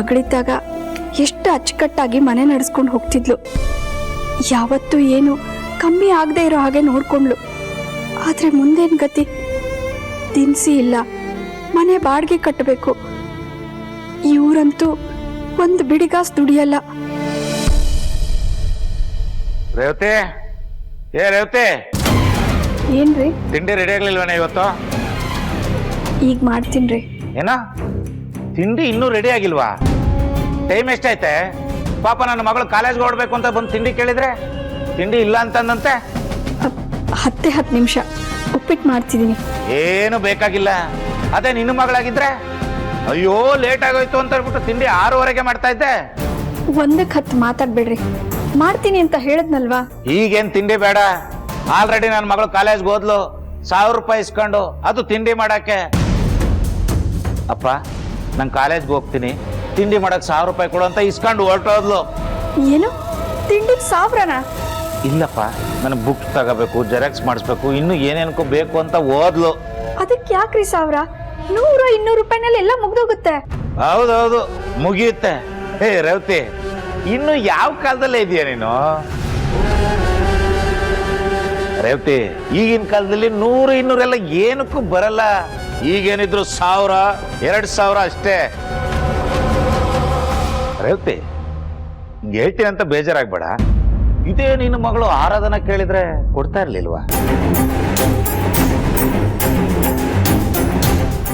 ಮಗಳಿದ್ದಾಗ ಎಷ್ಟು ಅಚ್ಚುಕಟ್ಟಾಗಿ ಮನೆ ನಡೆಸ್ಕೊಂಡು ಹೋಗ್ತಿದ್ಲು. ಯಾವತ್ತೂ ಏನು ಕಮ್ಮಿ ಆಗದೆ ಇರೋ ಹಾಗೆ ನೋಡ್ಕೊಂಡ್ಲು. ಆದರೆ ಮುಂದೇನು ಗತಿ? ದಿನಸಿ ಇಲ್ಲ, ಮನೆ ಬಾಡಿಗೆ ಕಟ್ಟಬೇಕು. ಇವರಂತೂ ಒಂದು ಬಿಡಿಗಾಸ್ ದುಡಿಯಲ್ಲ. ರೇವತಿ, ಏ ರೇವತಿ, ಏನ್ರಿ? ತಿಂಡಿ ರೆಡಿ ಆಗ್ಲಿಲ್ವನ ಇವತ್ತು? ಈಗ ಮಾಡ್ತೀನ್ರಿ. ಏನ ತಿಂಡಿ ಇನ್ನೂ ರೆಡಿ ಆಗಿಲ್ವಾ? ಟೈಮ್ ಎಷ್ಟೈತೆ? ಪಾಪ ನನ್ನ ಮಗಳು ಕಾಲೇಜ್ಗೆ ಓಡಬೇಕು ಅಂತ ಬಂದು ತಿಂಡಿ ಕೇಳಿದ್ರೆ ತಿಂಡಿ ಇಲ್ಲ ಅಂತಂದಂತೆ. 10 ನಿಮಿಷ ಉಪ್ಪಿಟ್ಟು ಮಾಡ್ತಿದ್ದೀನಿ. ಏನು ಬೇಕಾಗಿಲ್ಲ. ಅದೇ ನಿನ್ನ ಮಗಳಾಗಿದ್ರೆ ಅಯ್ಯೋ ಲೇಟ್ ಆಗೋಯ್ತು ಅಂತ ಹೇಳ್ಬಿಟ್ಟು ತಿಂಡಿ 6:15ಗೆ ಮಾಡ್ತಾ ಇದ್ದೆ. 1:10 ಮಾತಾಡ್ಬೇಡ್ರಿ, ಮಾಡ್ತೀನಿ ಅಂತ ಹೇಳದ್ನಲ್ವಾ. ಈಗೇನ್ ತಿಂಡಿ ಬೇಡ. ಆಲ್ರೆಡಿ ನನ್ನ ಮಗಳು ಕಾಲೇಜ್ಗೆ ಹೋದ್ಲು, 1000 ರೂಪಾಯಿ ಇಸ್ಕೊಂಡು, ಅದು ತಿಂಡಿ ಮಾಡಕ್ಕೆ. ಅಪ್ಪ ನಂಗೆ ಕಾಲೇಜ್ಗೆ ಹೋಗ್ತೀನಿ, ತಿಂಡಿ ಮಾಡಕ್ 1000 ರೂಪಾಯಿ ಕೊಡು ಅಂತ ಇಸ್ಕೊಂಡು ಹೊರಟೋದ್ಲು. ಏನು ತಿಂಡಿಗೆ 1000ನಾ? ಇಲ್ಲಪ್ಪ, ನನಗೆ ಬುಕ್ ತಗೋಬೇಕು, ಜೆರಾಕ್ಸ್ ಮಾಡಿಸ್ಬೇಕು, ಇನ್ನು ಏನೇನಕ್ಕೂ ಬೇಕು ಅಂತ ಓದ್ಲು. ಅದಕ್ಕೆ ಯಾಕ್ರಿ 1000? 100-200 ರೂಪಾಯಿನಲ್ಲಿ ಎಲ್ಲ ಮುಗ್ದೋಗುತ್ತೆ. ಹೌದೌದು, ಮುಗಿಯುತ್ತೆ. ಹೇ ರೇವತಿ, ಇನ್ನು ಯಾವ ಕಾಲದಲ್ಲೇ ಇದೆಯಾ ನೀನು? ರೇವತಿ, ಈಗಿನ ಕಾಲದಲ್ಲಿ 100-200 ಎಲ್ಲ ಏನಕ್ಕೂ ಬರಲ್ಲ. ಈಗೇನಿದ್ರು 1000-2000 ಅಷ್ಟೇ. ರೇವತಿ, ಹೇಳ್ತೀನಿ ಅಂತ ಬೇಜಾರಾಗ್ಬೇಡ. ಇದೇ ನಿನ್ನ ಮಗಳು ಆರಾಧನ ಕೇಳಿದ್ರೆ ಕೊಡ್ತಾ ಇರ್ಲಿಲ್ವಾ?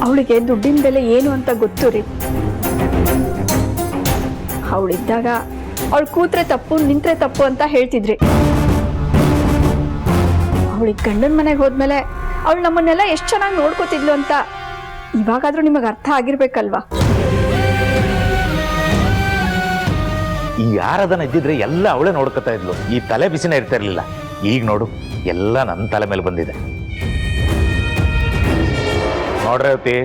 ಅವಳಿಗೆ ದುಡ್ಡಿನ ಬೆಲೆ ಏನು ಅಂತ ಗೊತ್ತು ರೀ. ಅವಳಿದ್ದಾಗ ಅವಳು ಕೂತ್ರೆ ತಪ್ಪು, ನಿಂತ್ರೆ ತಪ್ಪು ಅಂತ ಹೇಳ್ತಿದ್ರಿ. ಅವಳಿಗೆ ಗಂಡನ ಮನೆಗೆ ಹೋದ್ಮೇಲೆ ಅವಳು ನಮ್ಮನ್ನೆಲ್ಲ ಎಷ್ಟು ಚೆನ್ನಾಗಿ ನೋಡ್ಕೋತಿದ್ಲು ಅಂತ ಇವಾಗಾದ್ರೂ ನಿಮಗೆ ಅರ್ಥ ಆಗಿರ್ಬೇಕಲ್ವಾ? ಈ ಯಾರದನ್ನ ಇದ್ದಿದ್ರೆ ಎಲ್ಲ ಅವಳೇ ನೋಡ್ಕೊತಾ ಇದ್ಲು, ಈ ತಲೆ ಬಿಸಿನ ಇರ್ತಾ ಇರ್ಲಿಲ್ಲ. ಈಗ ನೋಡು, ಎಲ್ಲ ನನ್ನ ತಲೆ ಮೇಲೆ ಬಂದಿದೆ. ನೋಡ್ರೇವತಿ,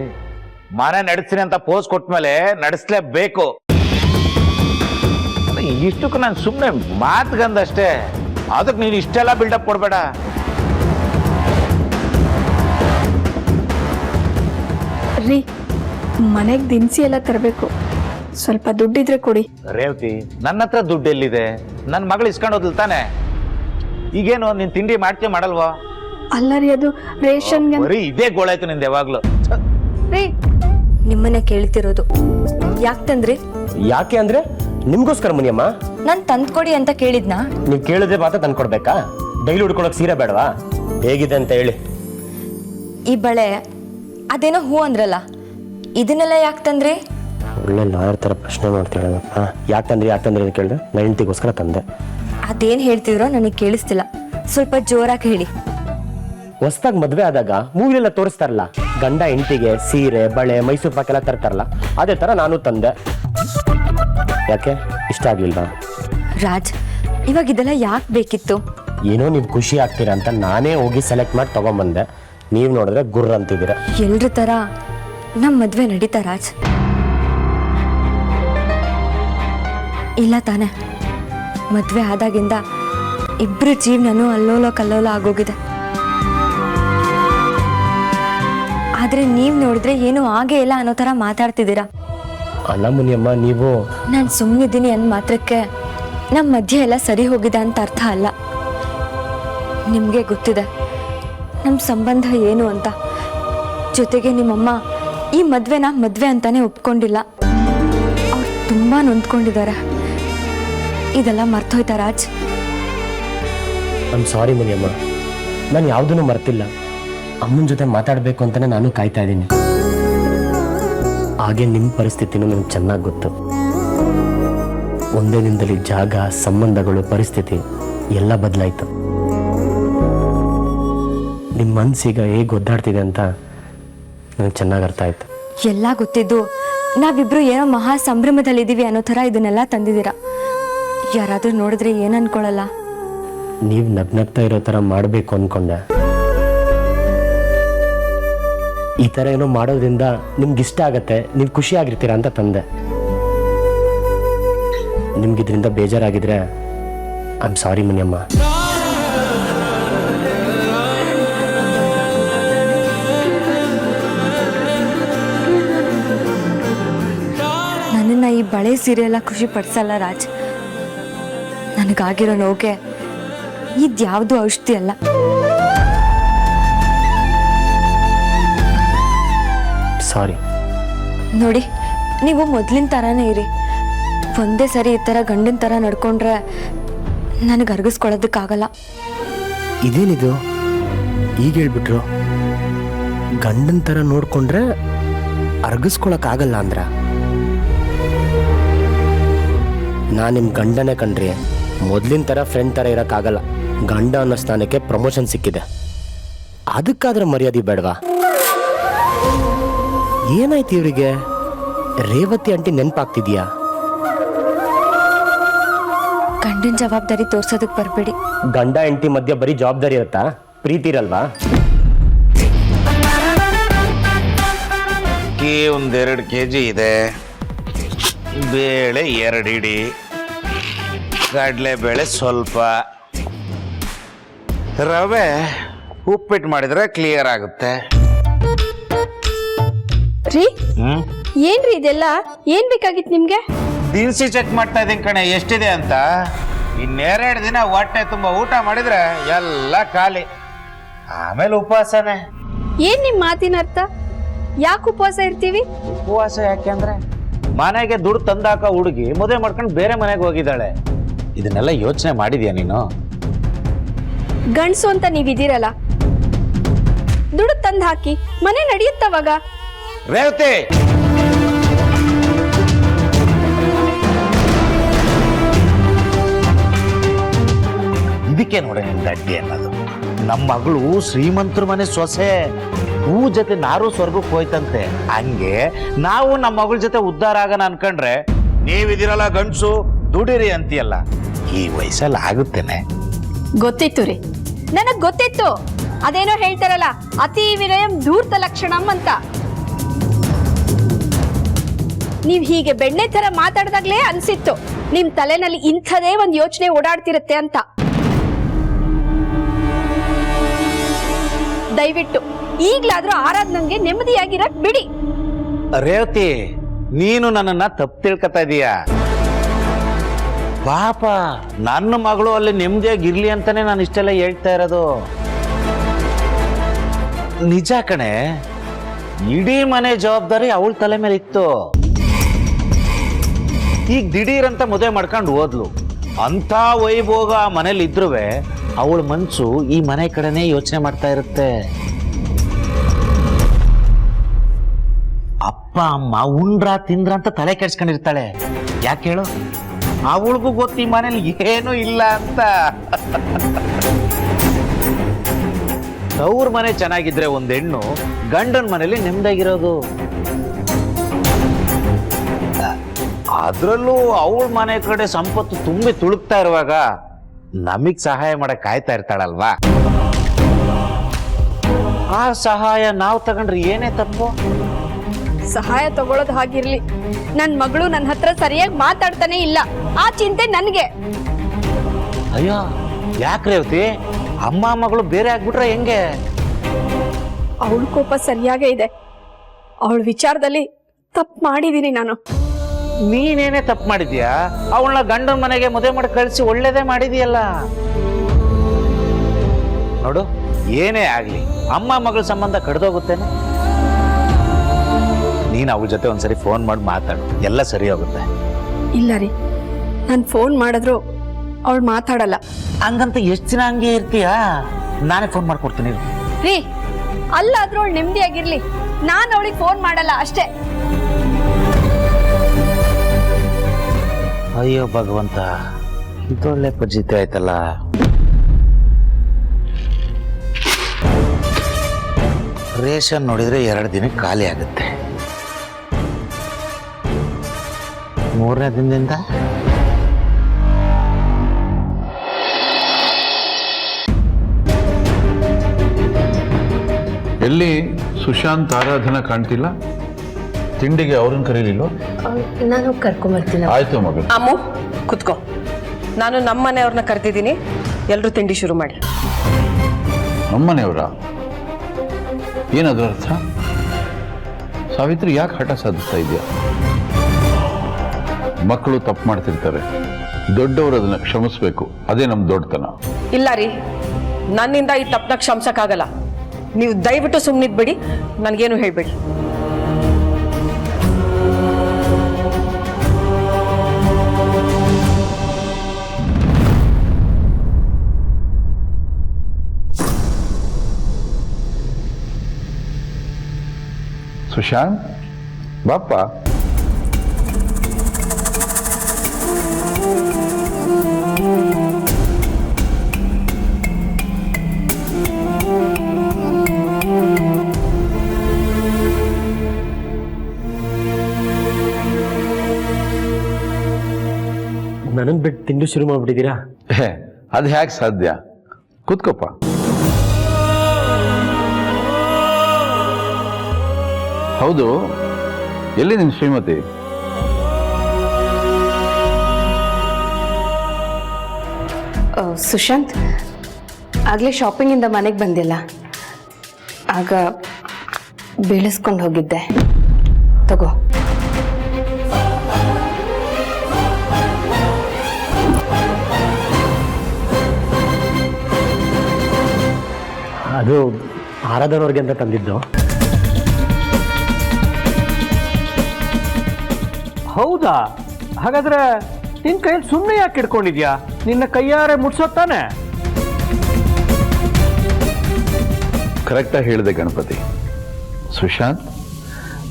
ಮನೆ ನಡೆಸ್ತೀನಿ ಅಂತ ಪೋಸ್ ಕೊಟ್ಮೇಲೆ ನಡೆಸ್ಲೇಬೇಕು. ಇಷ್ಟಕ್ಕೂ ನಾನು ಸುಮ್ಮನೆ ಮಾತುಗಂದಷ್ಟೇ. ಅದಕ್ಕೆ ನೀನು ಇಷ್ಟೆಲ್ಲ ಬಿಲ್ಡಪ್ ಕೊಡ್ಬೇಡ. ರೀ, ಮನೆಗೆ ದಿನಸಿ ಎಲ್ಲ ತರಬೇಕು, ಸ್ವಲ್ಪ ದುಡ್ಡಿದ್ರೆ ಕೊಡಿ. ರೇವತಿ, ನನ್ನ ಹತ್ರ ದುಡ್ಡು ಎಲ್ಲಿದೆ? ನನ್ನ ಮಗಳು ಇಸ್ಕೊಂಡು ಹೋದ್ಲು ತಾನೆ. ಈಗೇನು ನೀನ್ ತಿಂಡಿ ಮಾಡ್ತೀಯ ಮಾಡಲ್ವಾ? ಅಲ್ಲ ರೀ, ಅದು ರೇಷನ್. ಬರೀ ಇದೇ ಗೋಳಾಯ್ತು ನಿಂದ ಯಾವಾಗ್ಲೂ. ರೀ, ನಿಮ್ಮನೆ ಕೇಳ್ತಿರೋದು. ಯಾಕೆ ತಂದ್ರಿ? ಯಾಕೆ ಅಂದ್ರೆ ನಿಮ್ಗೋಸ್ಕರ ಮುನಿಯಮ್ಮ. ನಾನ್ ತಂದ್ಕೊಡಿ ಅಂತ ಕೇಳಿದ್ನಾ? ನೀವ್ ಕೇಳಿದ್ರೆ ಮಾತ್ರ ತಂದ್ಕೊಡ್ಬೇಕಾ? ಡೈಲಿ ಉಡ್ಕೊಳಕ್ ಸೀರೆ ಬೇಡವಾ? ಹೇಗಿದೆ ಅಂತ ಹೇಳಿ. ಈ ಬಳೆ ಅದೇನೋ ಹೂ ಅಂದ್ರಲ್ಲ, ಇದನ್ನೆಲ್ಲ ಯಾಕೆ ತಂದ್ರಿ? ಒಳ್ಳೆ ಲಾಯರ್ ತರ ಪ್ರಶ್ನೆ ಮಾಡ್ತೀರಪ್ಪ. ಯಾಕೆ ತಂದ್ರಿ ಅಂತ ಕೇಳಿದ್ರೆ ನನ್ನ ಹೆಂಡತಿಗೋಸ್ಕರ ತಂದೆ. ಅದೇನ್ ಹೇಳ್ತಿದ್ರೋ ನನಗೆ ಕೇಳಿಸ್ತಿಲ್ಲ, ಸ್ವಲ್ಪ ಜೋರಾಗಿ ಹೇಳಿ. ಹೊಸದಾಗಿ ಮದ್ವೆ ಆದಾಗ ಮೂವಿಲೆಲ್ಲ ತೋರಿಸ್ತಾರಲ್ಲ, ಗಂಡ ಹೆಂಡತಿಗೆ ಸೀರೆ ಬಳೆ ಮೈಸೂರು ಪಾಕೆಲ್ಲ ತರ್ತಾರಲ್ಲ, ಅದೇ ತರ ನಾನು ತಂದೆ. ಯಾಕೆ ಇಷ್ಟ ಆಗ್ಲಿಲ್ವಾ? ರಾಜ್, ಇವಾಗ ಇದೆಲ್ಲ ಯಾಕೆ ಬೇಕಿತ್ತು? ಏನೋ ನೀವು ಖುಷಿ ಆಗ್ತೀರಾ ಅಂತ ನಾನೇ ಹೋಗಿ ಸೆಲೆಕ್ಟ್ ಮಾಡಿ ತಗೊಂಡ್ಬಂದೆ. ನೀವು ನೋಡಿದ್ರೆ ಗುರ್ರ ಅಂತಿದ್ದೀರ. ಎಲ್ರ ತರ ನಮ್ ಮದ್ವೆ ನಡೀತಾ ರಾಜ್? ಇಲ್ಲ ತಾನೆ. ಮದ್ವೆ ಆದಾಗಿಂದ ಇಬ್ರು ಜೀವನನೂ ಅಲ್ಲೋಲ ಕಲ್ಲೋಲ ಆಗೋಗಿದೆ. ಆದ್ರೆ ನೀವ್ ನೋಡಿದ್ರೆ ಏನು ಆಗೇ ಇಲ್ಲ ಅನ್ನೋ ತರ ಮಾತಾಡ್ತಿದ್ದೀರಾ. ಅಲ್ಲ ಮುನಿಯಮ್ಮ, ನೀವು ನಾನು ಸುಮ್ಮನಿದ್ದೀನಿ ಅಂದ ಮಾತ್ರಕ್ಕೆ ನಮ್ಮ ಮಧ್ಯೆ ಎಲ್ಲ ಸರಿ ಹೋಗಿದೆ ಅಂತ ಅರ್ಥ ಅಲ್ಲ. ನಿಮಗೆ ಗೊತ್ತಿದೆ ನಮ್ಮ ಸಂಬಂಧ ಏನು ಅಂತ. ಜೊತೆಗೆ ನಿಮ್ಮಮ್ಮ ಈ ಮದ್ವೆನ ಮದ್ವೆ ಅಂತಾನೆ ಒಪ್ಕೊಂಡಿಲ್ಲ. ಅವ್ರು ತುಂಬಾ ನೊಂದ್ಕೊಂಡಿದ್ದಾರೆ. ಇದೆಲ್ಲ ಮರ್ತೋಯ್ತಾ ರಾಜ್? ಐಮ್ ಸಾರಿ ಮುನಿಯಮ್ಮ, ನಾನು ಯಾವುದನ್ನು ಮರ್ತಿಲ್ಲ. ಅಮ್ಮನ ಜೊತೆ ಮಾತಾಡಬೇಕು ಅಂತಾನೆ ನಾನು ಕಾಯ್ತಾ ಇದ್ದೀನಿ. ಹಾಗೆ ನಿಮ್ಮ ಪರಿಸ್ಥಿತಿನೂ ನನಗೆ ಚೆನ್ನಾಗಿ ಗೊತ್ತು. ಒಂದೇ ದಿನದಲ್ಲಿ ಜಾಗ, ಸಂಬಂಧಗಳು, ಪರಿಸ್ಥಿತಿ ಎಲ್ಲ ಬದಲಾಯಿತು. ನಿಮ್ಮ ಮನಸ್ಸೀಗ ಹೇಗೆ ಒದ್ದಾಡ್ತಿದೆ ಅಂತ ನನಗೆ ಚೆನ್ನಾಗಿ ಅರ್ಥ ಆಯ್ತು. ಎಲ್ಲ ಗೊತ್ತಿದ್ದು ನಾವಿಬ್ರು ಏನೋ ಮಹಾ ಸಂಭ್ರಮದಲ್ಲಿದ್ದೀವಿ ಅನ್ನೋ ಥರ ಇದನ್ನೆಲ್ಲ ತಂದಿದ್ದೀರಾ. ಯಾರಾದ್ರೂ ನೋಡಿದ್ರೆ ಏನ್ ಅನ್ಕೊಳ್ಳಲ್ಲ? ನೀವು ನಗ್ನಗ್ತಾ ಇರೋ ಥರ ಮಾಡಬೇಕು ಅಂದ್ಕೊಂಡೆ. ಈ ಥರ ಏನೋ ಮಾಡೋದ್ರಿಂದ ನಿಮ್ಗೆ ಇಷ್ಟ ಆಗತ್ತೆ, ನೀವು ಖುಷಿ ಆಗಿರ್ತೀರಾ ಅಂತ ತಂದೆ. ನಿಮ್ಗಿದ್ರಿಂದ ಬೇಜಾರಾಗಿದ್ರೆ ಐಮ್ ಸಾರಿ ಮುನಿಯಮ್ಮ. ನನ್ನನ್ನು ಈ ಬಳೆ ಹಳೆ ಸೀರೆ ಎಲ್ಲ ಖುಷಿ ಪಡಿಸಲ್ಲ ರಾಜ್. ನನಗಾಗಿರೋ ನೋವಿಗೆ ಇದ್ಯಾವುದು ಔಷಧಿ ಅಲ್ಲ. ಸಾರಿ. ನೋಡಿ, ನೀವು ಮೊದಲಿನ ಥರನೇ ಇರಿ. ಒಂದೇ ಸರಿ ಈ ಥರ ಗಂಡನ ಥರ ನಡ್ಕೊಂಡ್ರೆ ನನಗೆ ಅರ್ಗಿಸ್ಕೊಳ್ಳೋದಕ್ಕಾಗಲ್ಲ. ಇದೇನಿದು ಈಗ ಹೇಳ್ಬಿಟ್ರು? ಗಂಡನ ಥರ ನೋಡ್ಕೊಂಡ್ರೆ ಅರ್ಗಿಸ್ಕೊಳಕ್ಕಾಗಲ್ಲ ಅಂದ್ರ? ನಾನು ನಿಮ್ಮ ಗಂಡನೇ ಕಣ್ರಿ. ಮೊದಲಿನ ಥರ ಫ್ರೆಂಡ್ ಥರ ಇರೋಕ್ಕಾಗಲ್ಲ. ಗಂಡ ಅನ್ನೋ ಸ್ಥಾನಕ್ಕೆ ಪ್ರಮೋಷನ್ ಸಿಕ್ಕಿದೆ, ಅದಕ್ಕಾದ್ರೆ ಮರ್ಯಾದೆ ಬೇಡವಾ? ಏನಾಯ್ತು ಇವರಿಗೆ? ರೇವತಿ ಆಂಟಿ ನೆನಪಾಗ್ತಿದ್ಯಾ? ಗಂಡನ ಜವಾಬ್ದಾರಿ ತೋರ್ಸೋದಕ್ಕೆ ಬರಬೇಡಿ. ಗಂಡ ಹೆಂಡತಿ ಮಧ್ಯೆ ಬರೀ ಜವಾಬ್ದಾರಿ ಇರುತ್ತಾ? ಪ್ರೀತಿ ಇರಲ್ವಾ? ಒಂದು 2 kg ಇದೆ, ಬೇಳೆ 2 ಇಡಿ, ಕಡಲೆಬೇಳೆ ಸ್ವಲ್ಪ, ರವೆ ಉಪ್ಪಿಟ್ಟು ಮಾಡಿದ್ರೆ ಕ್ಲಿಯರ್ ಆಗುತ್ತೆ. ರೀ ಏನ್ರಿ ಇದೆಲ್ಲ? ಏನ್ ಬೇಕಾಗಿತ್ತು ನಿಮ್ಗೆ? ದಿನಸಿ ಚೆಕ್ ಮಾಡ್ತಾ ಇದ್ದೀನಿ ಕಣೆ, ಎಷ್ಟಿದೆ ಅಂತ. ಇನ್ನೆರಡು ದಿನ ಹೊಟ್ಟೆ ತುಂಬ ಊಟ ಮಾಡಿದ್ರೆ ಎಲ್ಲ ಖಾಲಿ, ಆಮೇಲೆ ಉಪವಾಸನೆ. ಏನ್ ನಿಮ್ ಮಾತಿನ ಅರ್ಥ? ಯಾಕೆ ಉಪವಾಸ ಇರ್ತೀವಿ? ಉಪವಾಸ ಯಾಕೆ ಅಂದ್ರೆ ಮನೆಗೆ ದುಡ್ಡು ತಂದಾಕ ಹುಡುಗಿ ಮದುವೆ ಮಾಡ್ಕೊಂಡು ಬೇರೆ ಮನೆಗೆ ಹೋಗಿದ್ದಾಳೆ. ಇದನ್ನೆಲ್ಲ ಯೋಚನೆ ಮಾಡಿದ್ಯಾ ನೀನು? ಗಂಡ್ಸು ಅಂತ ನೀವಿದ್ದೀರಲ್ಲ, ದುಡ್ಡು ತಂದು ಹಾಕಿ ಮನೆ ನಡೆಯುತ್ತವಾಗ. ರೇವತಿ, ಇದಕ್ಕೆ ನೋಡಿ ನಿಮ್ದು ಅಡ್ಡಿ ಅನ್ನೋದು. ನಮ್ಮ ಮಗಳು ಶ್ರೀಮಂತರ ಮನೆ ಸೊಸೆ, ಹೂ ಜೊತೆ ನಾರು ಸ್ವರ್ಗಕ್ಕೆ ಹೋಯ್ತಂತೆ. ಹಂಗೆ ನಾವು ನಮ್ಮ ಮಗಳ ಜೊತೆ ಉದ್ಧಾರ ಆಗೋಣ ಅನ್ಕೊಂಡ್ರೆ ನೀವಿದಿರಲ್ಲ ಗಂಡ್ಸು ದುಡಿರಿ ಅಂತೀಯಲ್ಲ. ಈ ವಯಸ್ಸಲ್ಲಿ ಆಗುತ್ತೇನೆ? ಗೊತ್ತಿತ್ತು ರೀ, ನನಗ್ ಗೊತ್ತಿತ್ತು. ಅದೇನೋ ಹೇಳ್ತಾರಲ್ಲ, ಅತಿ ವಿನಯಂ ಧೂರ್ತ ಲಕ್ಷಣಂ ಅಂತ. ನೀವ್ ಹೀಗೆ ಬೆಣ್ಣೆ ತರ ಮಾತಾಡ್ದಾಗ್ಲೇ ಅನ್ಸಿತ್ತು ನಿಮ್ ತಲೆನಲ್ಲಿ ಇಂಥದೇ ಒಂದ್ ಯೋಚನೆ ಓಡಾಡ್ತಿರತ್ತೆ ಅಂತ. ದಯವಿಟ್ಟು ಈಗ್ಲಾದ್ರೂ ಆರಾಧನಂಗೆ ನೆಮ್ಮದಿಯಾಗಿರಕ್ ಬಿಡಿ. ರೇವತಿ, ನೀನು ನನ್ನನ್ನ ತಪ್ಪು ತಿಳ್ಕೊತಾ ಇದೀಯ. ಪಾಪ ನನ್ನ ಮಗಳು ಅಲ್ಲಿ ನೆಮ್ಮದಿಯಾಗಿರ್ಲಿ ಅಂತಾನೆ ನಾನು ಇಷ್ಟೆಲ್ಲ ಹೇಳ್ತಾ ಇರೋದು. ನಿಜ ಕಣೆ, ಇಡೀ ಮನೆ ಜವಾಬ್ದಾರಿ ಅವಳ ತಲೆ ಮೇಲೆ ಇತ್ತು. ಈಗ ದಿಢೀರಂತ ಮದುವೆ ಮಾಡ್ಕೊಂಡು ಹೋದ್ಲು. ಅಂತ ವೈಭೋಗ ಆ ಮನೇಲಿ ಇದ್ರೂ ಅವಳ ಮನ್ಸು ಈ ಮನೆ ಕಡೆನೇ ಯೋಚನೆ ಮಾಡ್ತಾ ಇರುತ್ತೆ. ಅಪ್ಪ ಅಮ್ಮ ಉಂಡ್ರ ತಿಂದ್ರ ಅಂತ ತಲೆ ಕೆಡ್ಸ್ಕೊಂಡಿರ್ತಾಳೆ. ಯಾಕೆ ಹೇಳು? ಅವಳಿಗೂ ಗೊತ್ತು ಈ ಮನೇಲಿ ಏನೂ ಇಲ್ಲ ಅಂತ. ಅವ್ರ ಮನೆ ಚೆನ್ನಾಗಿದ್ರೆ ಒಂದ್ ಹೆಣ್ಣು ಗಂಡನ ಮನೇಲಿ ನೆಮ್ಮದಿಯಾಗಿರೋದು. ಅದ್ರಲ್ಲೂ ಅವಳ ಮನೆ ಕಡೆ ಸಂಪತ್ತು ತುಂಬಿ ತುಳುಕ್ತಾ ಇರುವಾಗ ನಮಗ್ ಸಹಾಯ ಮಾಡಕ್ ಕಾಯ್ತಾ ಇರ್ತಾಳಲ್ವಾ? ಆ ಸಹಾಯ ನಾವು ತಗೊಂಡ್ರೆ ಏನೇ ತಪ್ಪು? ಸಹಾಯ ತಗೊಳ್ಳೋದು ಹಾಗಿರ್ಲಿ, ನನ್ ಮಗಳು ನನ್ನ ಹತ್ರ ಸರಿಯಾಗಿ ಮಾತಾಡ್ತಾನೆ ಇಲ್ಲ, ಆ ಚಿಂತೆ ನನ್ಗೆ. ಅಯ್ಯೋ ಯಾಕೆ ರೇವತಿ, ಅಮ್ಮ ಮಗಳು ಬೇರೆ ಆಗ್ಬಿಟ್ರೆ ಹೆಂಗೆ? ಅವಳ ಕೋಪ ಸರಿಯಾಗೇ ಇದೆ. ಅವಳ ವಿಚಾರದಲ್ಲಿ ತಪ್ಪು ಮಾಡಿದೀನಿ ನಾನು. ನೀನೇನೇ ತಪ್ಪು ಮಾಡಿದ್ಯಾ? ಅವಳನ್ನ ಗಂಡನ ಮನೆಗೆ ಮದುವೆ ಮಾಡಿ ಕಳಿಸಿ ಒಳ್ಳೇದೇ ಮಾಡಿದೀಯಲ್ಲ. ನೋಡು, ಏನೇ ಆಗ್ಲಿ ಅಮ್ಮ ಮಗಳ ಸಂಬಂಧ ಕಡ್ದೋಗುತ್ತೇನೆ. ನೀನು ಅವಳ ಜೊತೆ ಒಂದ್ಸರಿ ಫೋನ್ ಮಾಡಿ ಮಾತಾಡು, ಎಲ್ಲ ಸರಿ ಹೋಗುತ್ತೆ. ಇಲ್ಲ ರೀ, ನಾನು ಫೋನ್ ಮಾಡಿದ್ರು ಅವಳು ಮಾತಾಡಲ್ಲ. ಹಂಗಂತ ಎಷ್ಟು ದಿನ ಹಂಗೆ ಇರ್ತೀಯಾ? ನಾನೇ ಫೋನ್ ಮಾಡ್ಕೊಡ್ತೀನಿ ರೀ. ಅಲ್ಲಾದ್ರೂ ಅವಳು ನೆಮ್ಮದಿಯಾಗಿರ್ಲಿ, ನಾನು ಅವಳಿಗೆ ಫೋನ್ ಮಾಡಲ್ಲ ಅಷ್ಟೇ. ಅಯ್ಯೋ ಭಗವಂತ, ಇದೊಳ್ಳೆ ಪಜಿತಿ ಆಯ್ತಲ್ಲ. ರೇಷನ್ ನೋಡಿದ್ರೆ 2 ದಿನಕ್ಕೆ ಖಾಲಿ ಆಗುತ್ತೆ. 3ನೇ ದಿನದಿಂದ ಎಲ್ಲಿ ಸುಶಾಂತ್ ಆರಾಧನಾ ಕಾಣ್ತಿಲ್ಲ? ತಿಂಡಿಗೆ ಅವ್ರನ್ನ ಕರೀಲಿಲ್ಲ? ನಾನು ಕರ್ಕೊಂಬರ್ತೀನಿ. ಆಯ್ತು ಮಗ. ಅಮ್ಮು ಕುತ್ಕೋ, ನಾನು ನಮ್ಮ ಮನೆಯವ್ರನ್ನ ಕರೆದಿದ್ದೀನಿ, ಎಲ್ಲರೂ ತಿಂಡಿ ಶುರು ಮಾಡಿ. ನಮ್ಮನೆಯವರ? ಏನದ್ರ ಅರ್ಥ? ಸಾವಿತ್ರಿ ಯಾಕೆ ಹಠ ಸಾಧಿಸ್ತಾ ಇದೆಯಾ? ಮಕ್ಕಳು ತಪ್ಪು ಮಾಡ್ತಿರ್ತಾರೆ, ದೊಡ್ಡವರು ಅದನ್ನ ಕ್ಷಮಿಸ್ಬೇಕು. ಅದೇ ನಮ್ಮ ದೊಡ್ಡತನ. ಇಲ್ಲ ರೀ, ನನ್ನಿಂದ ಈ ತಪ್ಪನ ಕ್ಷಮಿಸಕ್ಕಾಗಲ್ಲ. ನೀವು ದಯವಿಟ್ಟು ಸುಮ್ಮನಿದ್ಬೇಡಿ, ನನಗೇನು ಹೇಳ್ಬೇಡಿ. ಸುಶಾಂತ್ ಬಾಪ್ಪ. ನನನ್ ಬಿಟ್ಟು ತಿಂಡಿ ಶುರು ಮಾಡ್ಬಿಟ್ಟಿದ್ದೀರಾ? ಅದು ಹೇಗೆ ಸಾಧ್ಯ? ಕೂತ್ಕೋಪ್ಪ. ಹೌದು, ಎಲ್ಲಿ ನಿನ್ ಶ್ರೀಮತಿ? ಸುಶಾಂತ್, ಆಗಲೇ ಶಾಪಿಂಗಿಂದ ಮನೆಗೆ ಬಂದಿಲ್ಲ, ಆಗ ಬೀಳಿಸ್ಕೊಂಡು ಹೋಗಿದ್ದೆ. ತಗೋ. ಅದು ಆರಾಧನವ್ರಿಗೆ ಅಂತ ತಂದಿದ್ದು. ಹೌದಾ? ಹಾಗಾದ್ರೆ ನಿನ್ನ ಕೈಯಲ್ಲಿ ಸುಮ್ಮನೆ ಯಾಕೆ ಇಟ್ಕೊಂಡಿದ್ಯಾ? ನಿನ್ನ ಕೈಯಾರೆ ಮುಟ್ಸೋತಾನೆ. ಕರೆಕ್ಟಾಗಿ ಹೇಳಿದೆ ಗಣಪತಿ. ಸುಶಾಂತ್,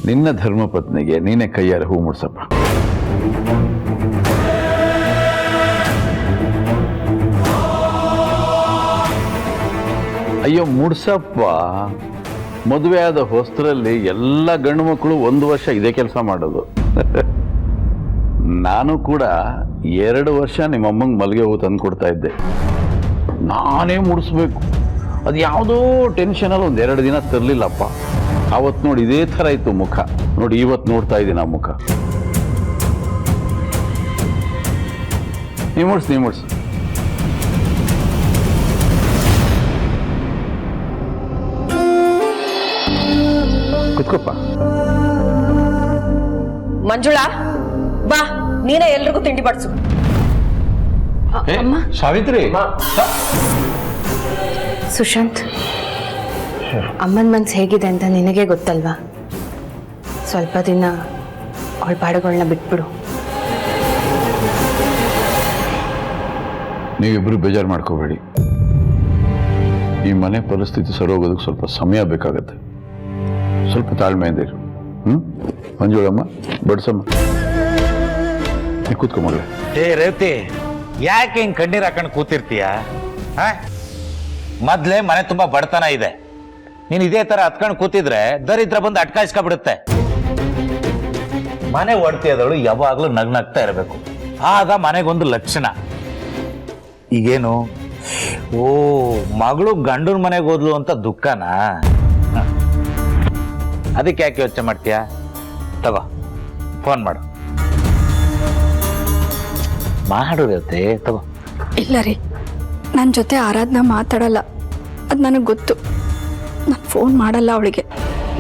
ನಿನ್ನ ಧರ್ಮಪತ್ನಿಗೆ ನೀನೇ ಕೈಯಾರೆ ಹೂ ಮುಡ್ಸಪ್ಪ. ಅಯ್ಯೋ ಮುಡ್ಸಪ್ಪ. ಮದುವೆ ಆದ ಹೊಸ್ತರಲ್ಲಿ ಎಲ್ಲ ಗಂಡು ಮಕ್ಕಳು 1 ವರ್ಷ ಇದೇ ಕೆಲಸ ಮಾಡೋದು. ನಾನು ಕೂಡ 2 ವರ್ಷ ನಿಮ್ಮಮ್ಮಂಗೆ ಮಲ್ಲಿಗೆ ಹೂ ತಂದು ಕೊಡ್ತಾ ಇದ್ದೆ. ನಾನೇ ಮುಡಿಸ್ಬೇಕು. ಅದು ಯಾವುದೋ ಟೆನ್ಷನಲ್ಲಿ 1-2 ದಿನ ತರಲಿಲ್ಲಪ್ಪ. ಅವತ್ತು ನೋಡಿ ಇದೇ ಥರ ಇತ್ತು ಮುಖ. ನೋಡಿ ಇವತ್ತು ನೋಡ್ತಾ ಇದ್ದೀನಿ ಆ ಮುಖ. ನೀ ಮುಡ್ಸು. ಕುತ್ಕೋಪ್ಪ. ಮಂಜುಳಾ, ಬಾ, ನೀನೇ ಎಲ್ರಿಗೂ ತಿಂಡಿ ಬಡಿಸು. ಸಾವಿತ್ರಿ. ಸುಶಾಂತ್, ಅಮ್ಮನ ಮನ್ಸು ಹೇಗಿದೆ ಅಂತ ನಿನಗೆ ಗೊತ್ತಲ್ವಾ? ಸ್ವಲ್ಪ ದಿನ ಅವಳ ಪಾಡುಗಳನ್ನ ಬಿಟ್ಬಿಡು. ನೀವಿಬ್ರು ಬೇಜಾರು ಮಾಡ್ಕೋಬೇಡಿ. ಈ ಮನೆ ಪರಿಸ್ಥಿತಿ ಸರೋಗೋದಕ್ಕೆ ಸ್ವಲ್ಪ ಸಮಯ ಬೇಕಾಗತ್ತೆ. ಸ್ವಲ್ಪ ತಾಳ್ಮೆಯಿಂದ ಇರು. ಮಂಜುಳಮ್ಮ, ಬಡ್ಸಮ್ಮ, ಕೂತ್ಕೊಂಬಲ್ಲ. ಏ ರೇವತಿ, ಯಾಕೆ ಹಿಂಗ್ ಕಣ್ಣೀರ್ ಹಾಕೊಂಡು ಕೂತಿರ್ತೀಯ? ಮೊದ್ಲೇ ಮನೆ ತುಂಬಾ ಬಡತನ ಇದೆ. ನೀನ್ ಇದೇ ತರ ಹತ್ಕೊಂಡು ಕೂತಿದ್ರೆ ದರಿದ್ರ ಬಂದು ಅಟ್ಕಾಯಿಸ್ಕೊಬಿಡುತ್ತೆ. ಮನೆ ಒಡ್ತಿಯದವಳು ಯಾವಾಗ್ಲೂ ನಗ್ನಗ್ತಾ ಇರಬೇಕು. ಆಗ ಮನೆಗೊಂದು ಲಕ್ಷಣ. ಈಗೇನು, ಓ ಮಗಳು ಗಂಡನ ಮನೆಗೆ ಹೋದ್ಲು ಅಂತ ದುಃಖನಾ? ಅದಕ್ಕೆ ಯಾಕೆ ಯೋಚನೆ ಮಾಡ್ತೀಯ? ತಗೋ, ಫೋನ್ ಮಾಡು. ರೇವತಿ, ತಗೋ. ಇಲ್ಲ ರೀ, ನನ್ನ ಜೊತೆ ಆರಾಧನಾ ಮಾತಾಡಲ್ಲ, ಅದು ನನಗೆ ಗೊತ್ತು. ನಾನು ಫೋನ್ ಮಾಡಲ್ಲ ಅವಳಿಗೆ.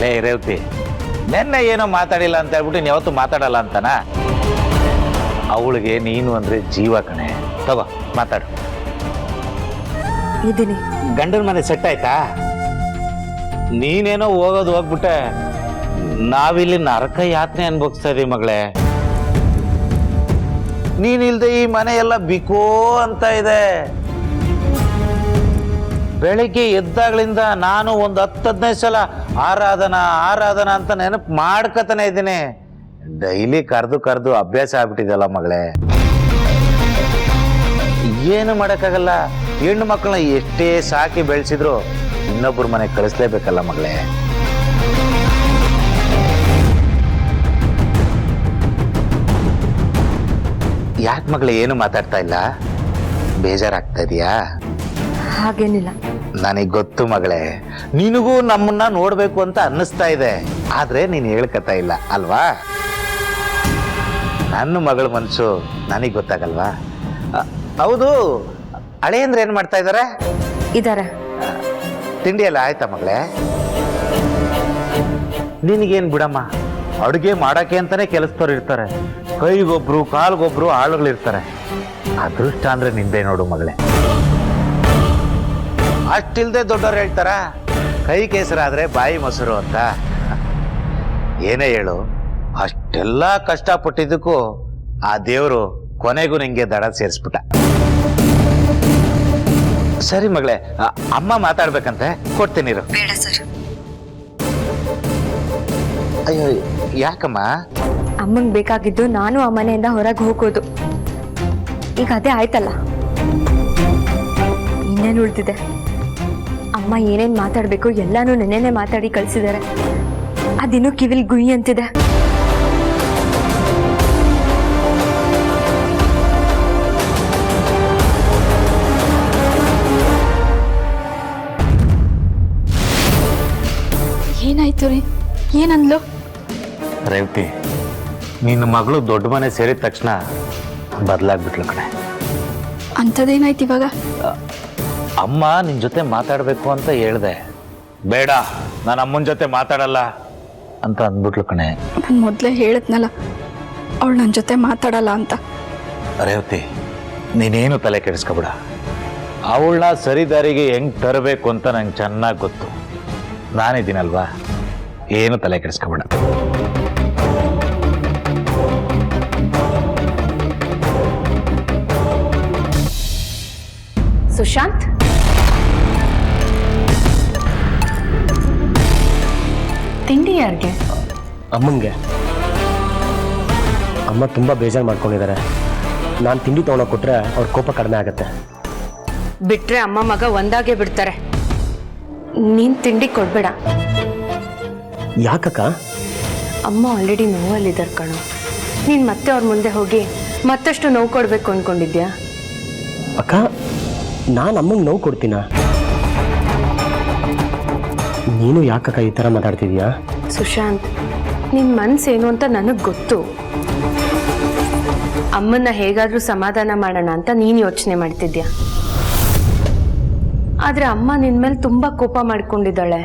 ಲೇ ರೇವತಿ, ನೆನ್ನೆ ಏನೋ ಮಾತಾಡಿಲ್ಲ ಅಂತ ಹೇಳ್ಬಿಟ್ಟು ನೀನು ಯಾವತ್ತೂ ಮಾತಾಡಲ್ಲ ಅಂತಾನ? ಅವಳಿಗೆ ನೀನು ಅಂದ್ರೆ ಜೀವ ಕಣೆ. ತಗೋ, ಮಾತಾಡು. ಇದೀನಿ. ಗಂಡನ ಮನೆ ಸೆಟ್ ಆಯ್ತಾ? ನೀನೇನೋ ಹೋಗ್ಬಿಟ್ಟೆ. ನಾವಿಲ್ಲಿ ನರಕ ಯಾತ್ರೆ ಅನ್ಭವಿಸ್ತಾ ಇದೀವಿ ಮಗಳೇ. ನೀನಿಲ್ದೆ ಈ ಮನೆ ಎಲ್ಲ ಬಿಕೋ ಅಂತ ಇದೆ. ಬೆಳಿಗ್ಗೆ ಎದ್ದಾಗಳಿಂದ ನಾನು ಒಂದು 10-15 ಸಲ ಆರಾಧನಾ ಅಂತ ನೆನಪು ಮಾಡ್ಕತಾನೆ ಇದ್ದೀನಿ. ಡೈಲಿ ಕರೆದು ಅಭ್ಯಾಸ ಆಗ್ಬಿಟ್ಟಿದೆಲ್ಲ ಮಗಳೇ. ಏನು ಮಾಡೋಕ್ಕಾಗಲ್ಲ. ಹೆಣ್ಣು ಮಕ್ಕಳನ್ನ ಎಷ್ಟೇ ಸಾಕಿ ಬೆಳೆಸಿದ್ರು ಇನ್ನೊಬ್ಬರ ಮನೆಗೆ ಕಳಿಸ್ಲೇಬೇಕಲ್ಲ ಮಗಳೇ. ಯಾಕೆ ಮಗಳೇ ಏನು ಮಾತಾಡ್ತಾ ಇಲ್ಲ? ಬೇಜಾರಾಗ್ತಾ ಇದೆಯಾ? ಹಾಗೇನಿಲ್ಲ. ನನಗೆ ಗೊತ್ತು ಮಗಳೇ, ನಿನಗೂ ನಮ್ಮನ್ನ ನೋಡ್ಬೇಕು ಅಂತ ಅನ್ನಿಸ್ತಾ ಇದೆ. ಆದ್ರೆ ನೀನು ಹೇಳ್ಕತಾ ಇಲ್ಲ ಅಲ್ವಾ? ನನ್ನ ಮಗಳ ಮನಸ್ಸು ನನಗೆ ಗೊತ್ತಾಗಲ್ವಾ? ಹೌದು, ಹಳೆಯಂದ್ರೆ ಏನ್ ಮಾಡ್ತಾ ಇದಾರೆ. ತಿಂಡಿ ಎಲ್ಲ ಆಯ್ತಾ ಮಗಳೇ? ನಿನಗೇನು ಬಿಡಮ್ಮ, ಅಡುಗೆ ಮಾಡಕ್ಕೆ ಅಂತಾನೆ ಕೆಲಸದವ್ರು ಇರ್ತಾರೆ. ಕೈಗೊಬ್ರು ಕಾಲ್ಗೊಬ್ರು ಆಳುಗಳಿರ್ತಾರೆ. ಅದೃಷ್ಟ ಅಂದ್ರೆ ನಿಂದೆ ನೋಡು ಮಗಳೇ. ಅಷ್ಟಿಲ್ದೆ ದೊಡ್ಡವ್ರು ಹೇಳ್ತಾರ ಕೈ ಕೇಸರಾದ್ರೆ ಬಾಯಿ ಮೊಸರು ಅಂತ. ಏನೇ ಹೇಳು, ಅಷ್ಟೆಲ್ಲ ಕಷ್ಟಪಟ್ಟಿದ್ದಕ್ಕೂ ಆ ದೇವರು ಕೊನೆಗೂ ನಿಂಗೆ ದಡ ಸೇರಿಸ್ಬಿಟ್ಟ. ಸರಿ ಮಗಳೇ, ಅಮ್ಮ ಮಾತಾಡ್ಬೇಕಂತೆ, ಕೊಡ್ತೀನಿ ಇರು. ಬೇಡ ಸರ್. ಅಯ್ಯೋ ಯಾಕಮ್ಮ? ಅಮ್ಮಂಗೆ ಬೇಕಾಗಿದ್ದು ನಾನು ಆ ಮನೆಯಿಂದ ಹೊರಗೆ ಹೋಗೋದು. ಈಗ ಅದೇ ಆಯ್ತಲ್ಲ, ಇನ್ನೇನು ಉಳ್ದಿದೆ? ಅಮ್ಮ ಏನೇನು ಮಾತಾಡಬೇಕು ಎಲ್ಲಾನು ನೆನ್ನೆನೆ ಮಾತಾಡಿ ಕಳಿಸಿದ್ದಾರೆ. ಅದಿನ್ನೂ ಕಿವಿಲ್ ಗುಯಿ ಅಂತಿದೆ. ಏನಾಯ್ತು ರೀ? ಏನಂದ್ಲು? ರೇವತಿ, ನಿನ್ನ ಮಗಳು ದೊಡ್ಡ ಮನೆ ಸೇರಿದ ತಕ್ಷಣ ಬದಲಾಗ್ಬಿಟ್ಲು ಕಣೆ. ಅಂಥದ್ದೇನಾಯ್ತು ಇವಾಗ? ಅಮ್ಮ ನಿನ್ ಜೊತೆ ಮಾತಾಡ್ಬೇಕು ಅಂತ ಹೇಳ್ದೆ, ಬೇಡ ನಾನು ಅಮ್ಮನ ಜೊತೆ ಮಾತಾಡಲ್ಲ ಅಂತ ಅಂದ್ಬಿಟ್ಲು ಕಣೆ. ನಾನು ಮೊದಲೇ ಹೇಳಿದ್ನಲ್ಲ ಅವಳು ನನ್ನ ಜೊತೆ ಮಾತಾಡಲ್ಲ ಅಂತ. ರೇವತಿ, ನೀನೇನು ತಲೆ ಕೆಡಿಸ್ಕೊಬೇಡ. ಅವಳನ್ನ ಸರಿ ದಾರಿಗೆ ಹೆಂಗ್ ತರಬೇಕು ಅಂತ ನಂಗೆ ಚೆನ್ನಾಗಿ ಗೊತ್ತು. ನಾನಿದ್ದೀನಲ್ವಾ, ಏನು ತಲೆ ಕೆಡಿಸ್ಕೊಬೇಡ. ಸುಶಾಂತ್, ತಿಂಡಿ ಯಾರಿಗೆ? ಅಮ್ಮಂಗೆ. ಅಮ್ಮ ತುಂಬ ಬೇಜಾರು ಮಾಡ್ಕೊಂಡಿದ್ದಾರೆ. ನಾನು ತಿಂಡಿ ತೊಗೊಂಡೋಗಿ ಕೊಟ್ರೆ ಅವ್ರ ಕೋಪ ಕಡಿಮೆ ಆಗುತ್ತೆ. ಬಿಟ್ರೆ ಅಮ್ಮ ಮಗ ಒಂದಾಗೆ ಬಿಡ್ತಾರೆ. ನೀನ್ ತಿಂಡಿ ಕೊಡ್ಬೇಡ. ಯಾಕಕ್ಕ? ಅಮ್ಮ ಆಲ್ರೆಡಿ ನೋವಲ್ಲಿದ್ದಾರೆ ಕಣೋ. ನೀನ್ ಮತ್ತೆ ಅವ್ರ ಮುಂದೆ ಹೋಗಿ ಮತ್ತಷ್ಟು ನೋವು ಕೊಡ್ಬೇಕು ಅನ್ಕೊಂಡಿದ್ಯಾ? ಅಕ್ಕ, ನಾನು ಅಮ್ಮಂಗೆ ನೋವು ಕೊಡ್ತೀನ? ನೀನು ಯಾಕಕ್ಕ ಈ ಥರ ಮಾತಾಡ್ತಿದ್ಯಾ? ಸುಶಾಂತ್, ನಿನ್ ಮನ್ಸೇನು ಅಂತ ನನಗ್ ಗೊತ್ತು. ಅಮ್ಮನ್ನ ಹೇಗಾದ್ರೂ ಸಮಾಧಾನ ಮಾಡೋಣ ಅಂತ ನೀನ್ ಯೋಚನೆ ಮಾಡ್ತಿದ್ಯಾ. ಆದ್ರೆ ಅಮ್ಮ ನಿನ್ ಮೇಲೆ ತುಂಬಾ ಕೋಪ ಮಾಡ್ಕೊಂಡಿದ್ದಾಳೆ.